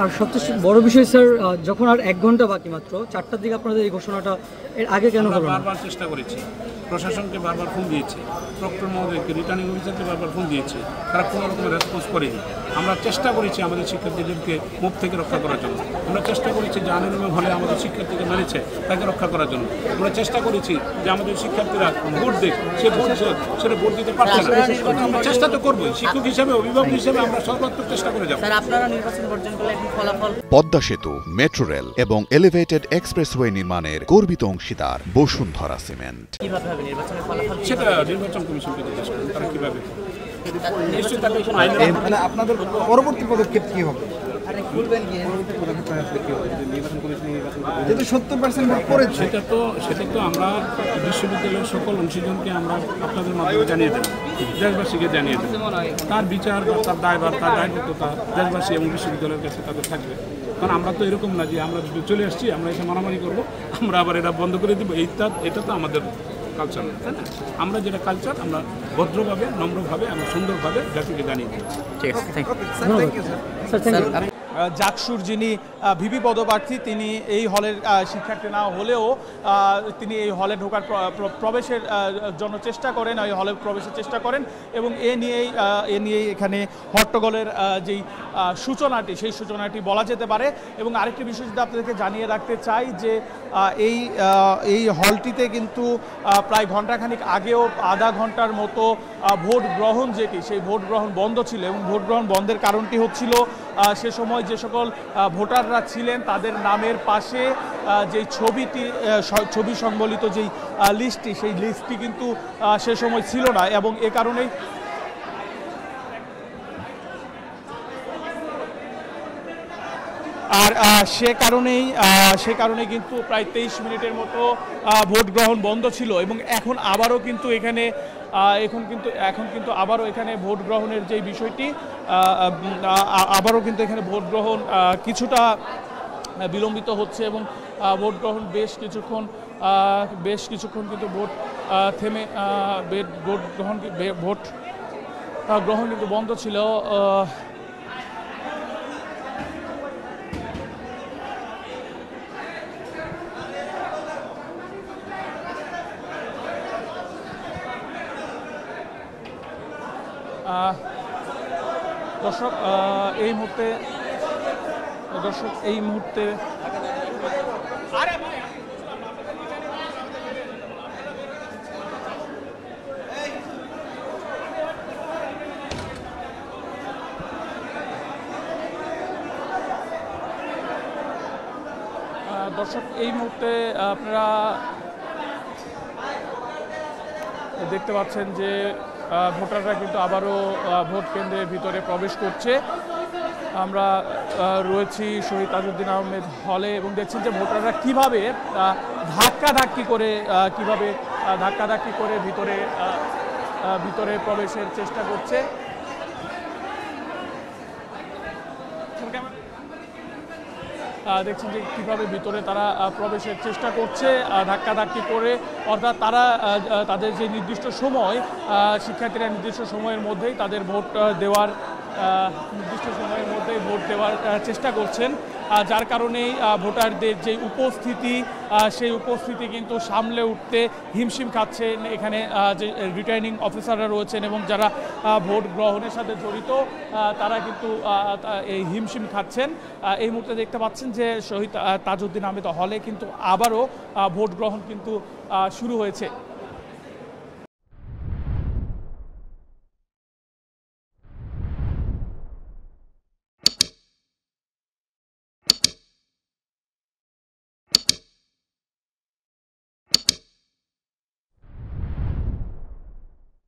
আর সবচেয়ে বড় বিষয় স্যার, যখন আর 1 ঘন্টা বাকি মাত্র 4টার দিকে আপনাদের এই ঘোষণাটা এর আগে কেন হলো না? বারবার চেষ্টা করেছি, প্রশাসনকে বারবার ফোন দিয়েছি, প্রক্টর মহোদয়কে, রিটার্নিং অফিসারকে বারবার ফোন দিয়েছি, তারা কোনো রকমের রেসপন্স করেনি। আমরা চেষ্টা করেছি আমাদের শিক্ষার্থীদেরকে মুখ থেকে রক্ষা করার জন্য, আমরা চেষ্টা করেছি যে আনিরুমের হলে আমাদের শিক্ষার্থীকে মেরেছে তাকে রক্ষা করার জন্য, আমরা চেষ্টা করেছি যে আমাদের শিক্ষার্থীরা ভোট দেখ, সেটা ভোট দিতে পারছে না। আমরা চেষ্টা তো করবোই, শিক্ষক হিসেবে, অভিভাবক হিসেবে আমরা সর্বাত্মক চেষ্টা করে যাবো। পদ্মা সেতু, মেট্রো রেল এবং এলিভেটেড এক্সপ্রেসওয়ে নির্মাণের গর্বিত অংশীদার বসুন্ধরা সিমেন্ট। সেটা নির্বাচন কমিশনকে জিজ্ঞেস করুন তারা কিভাবে। আপনাদের পরবর্তী পদক্ষেপ কি হবে? যেহেতু 70% ভোট পড়েছে, সেটা তো আমরা বিশ্ববিদ্যালয়ের সকল অংশীজনকে আমরা আপনাদের মাধ্যমে জানিয়ে দেব, দেশবাসীকে জানিয়ে দেব। তার বিচার বা তার দায়ভার, তার দায়বদ্ধতা দেশবাসী এবং বিশ্ববিদ্যালয়ের কাছে তাদের থাকবে। কারণ আমরা তো এরকম না যে আমরা চলে আসছি, আমরা এসে মারামারি করবো, আমরা আবার এটা বন্ধ করে দিব, এটা তো আমাদের কালচার না, তাই না? আমরা যেটা কালচার, আমরা ভদ্রভাবে, নম্রভাবে এবং সুন্দরভাবে জাতিকে জানিয়ে দিই। ঠিক আছে, থ্যাংক ইউ। জাকসুর যিনি ভিপি পদপ্রার্থী, তিনি এই হলের শিক্ষার্থী না হলেও তিনি এই হলে ঢোকার প্রবেশের জন্য চেষ্টা করেন, এই হলে প্রবেশের চেষ্টা করেন এবং এ নিয়েই এখানে হট্টগোলের যেই সূচনাটি, সেই সূচনাটি বলা যেতে পারে। এবং আরেকটি বিষয় যদি আপনাদেরকে জানিয়ে রাখতে চাই যে এই হলটিতে কিন্তু প্রায় ঘণ্টাখানিক আগেও আধা ঘন্টার মতো ভোট গ্রহণ যেটি, সেই ভোট গ্রহণ বন্ধ ছিল এবং ভোট গ্রহণ বন্ধের কারণটি হচ্ছিল সে সময় যে সকল ভোটাররা ছিলেন তাদের নামের পাশে যেই ছবি সংবলিত যেই লিস্টটি, সেই লিস্টটি কিন্তু সে সময় ছিল না এবং এ কারণেই সে কারণে কিন্তু প্রায় 23 মিনিটের মতো ভোট গ্রহণ বন্ধ ছিল এবং এখন আবারও কিন্তু এখানে আবারও এখানে ভোট গ্রহণের যে বিষয়টি, আবারও কিন্তু এখানে ভোট গ্রহণ কিছুটা বিলম্বিত হচ্ছে এবং ভোট গ্রহণ বেশ কিছুক্ষণ কিন্তু ভোট গ্রহণ কিন্তু বন্ধ ছিল। দর্শক এই মুহূর্তে দর্শক এই মুহূর্তে আপনারা দেখতে পাচ্ছেন যে ভোটাররা কিন্তু আবারও ভোট কেন্দ্রের ভিতরে প্রবেশ করছে। আমরা রয়েছি শহীদ তাজউদ্দিন আহমেদ হলে এবং দেখছেন যে ভোটাররা কিভাবে ধাক্কাধাক্কি করে ভিতরে প্রবেশের চেষ্টা করছে। দেখছেন যে কীভাবে ভিতরে তারা প্রবেশের চেষ্টা করছে ধাক্কাধাক্কি করে, অর্থাৎ তারা তাদের যে নির্দিষ্ট সময়, শিক্ষার্থীরা নির্দিষ্ট সময়ের মধ্যেই তাদের ভোট দেওয়ার চেষ্টা করছেন, যার কারণেই ভোটারদের যে উপস্থিতি, সেই উপস্থিতি কিন্তু সামলে উঠতে হিমশিম খাচ্ছেন এখানে যে রিটার্নিং অফিসাররা রয়েছেন এবং যারা ভোট গ্রহণের সাথে জড়িত তারা কিন্তু এই হিমশিম খাচ্ছেন। এই মুহূর্তে দেখতে পাচ্ছেন যে শহীদ তাজউদ্দিন আহমেদ হলে কিন্তু আবারও ভোট গ্রহণ কিন্তু শুরু হয়েছে।